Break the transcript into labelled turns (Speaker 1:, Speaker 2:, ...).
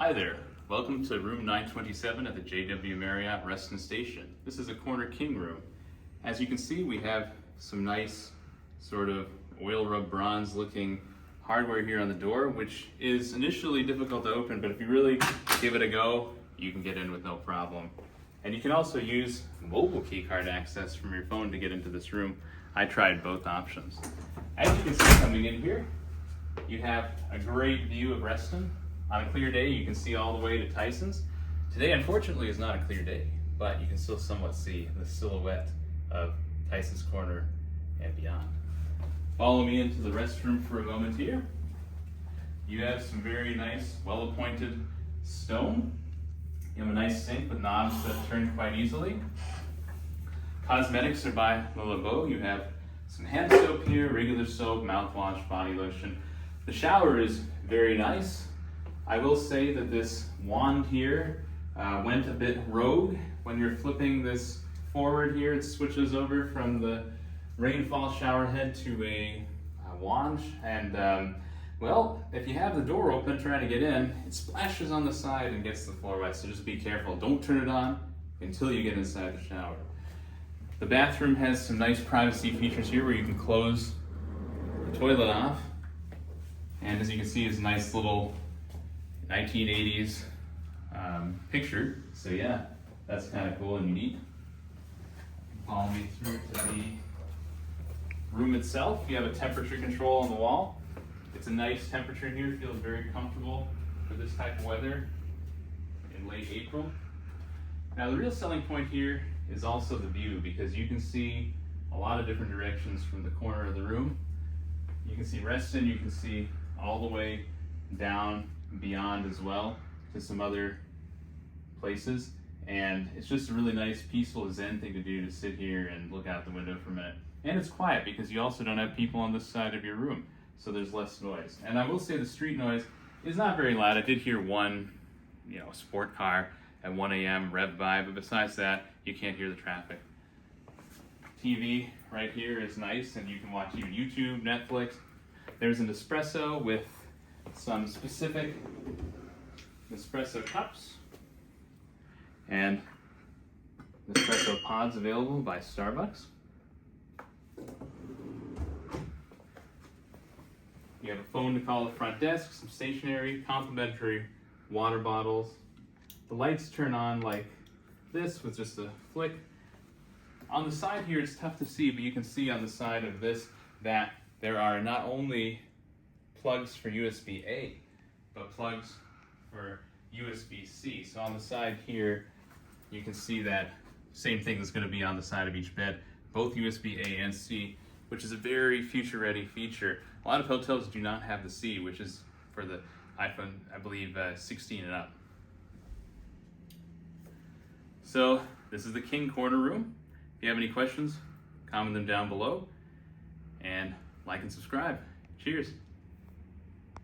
Speaker 1: Hi there, welcome to room 927 at the JW Marriott Reston Station. This is a corner king room. As you can see, we have some nice sort of oil rub bronze looking hardware here on the door, which is initially difficult to open, but if you really give it a go, you can get in with no problem. And you can also use mobile key card access from your phone to get into this room. I tried both options. As you can see coming in here, you have a great view of Reston. On a clear day, you can see all the way to Tyson's. Today, unfortunately, is not a clear day, but you can still somewhat see the silhouette of Tyson's Corner and beyond. Follow me into the restroom for a moment here. You have some very nice, well-appointed stone. You have a nice sink with knobs that turn quite easily. Cosmetics are by Labo. You have some hand soap here, regular soap, mouthwash, body lotion. The shower is very nice. I will say that this wand here went a bit rogue. When you're flipping this forward here, it switches over from the rainfall shower head to a wand. And well, if you have the door open trying to get in, it splashes on the side and gets the floor wet, so just be careful. Don't turn it on until you get inside the shower. The bathroom has some nice privacy features here where you can close the toilet off. And as you can see, it's a nice little 1980s picture. So yeah, that's kind of cool and unique. Follow me through to the room itself. You have a temperature control on the wall. It's a nice temperature here. It feels very comfortable for this type of weather in late April. Now the real selling point here is also the view, because you can see a lot of different directions from the corner of the room. You can see Reston, you can see all the way down beyond as well to some other places, and it's just a really nice peaceful zen thing to do, to sit here and look out the window for a minute. And it's quiet because you also don't have people on this side of your room, so there's less noise. And I will say the street noise is not very loud. I did hear one sport car at 1 a.m. rev by, but besides that, you can't hear the traffic. TV right here is nice, and you can watch even YouTube, Netflix. There's an Nespresso with some specific Nespresso cups and Nespresso pods available by Starbucks. You have a phone to call the front desk, some stationery, complimentary water bottles. The lights turn on like this with just a flick. On the side here, it's tough to see, but you can see on the side of this that there are not only plugs for USB-A, but plugs for USB-C. So on the side here, you can see that same thing is going to be on the side of each bed, both USB-A and C, which is a very future-ready feature. A lot of hotels do not have the C, which is for the iPhone, I believe, 16 and up. So this is the King Corner room. If you have any questions, comment them down below, and like and subscribe. Cheers.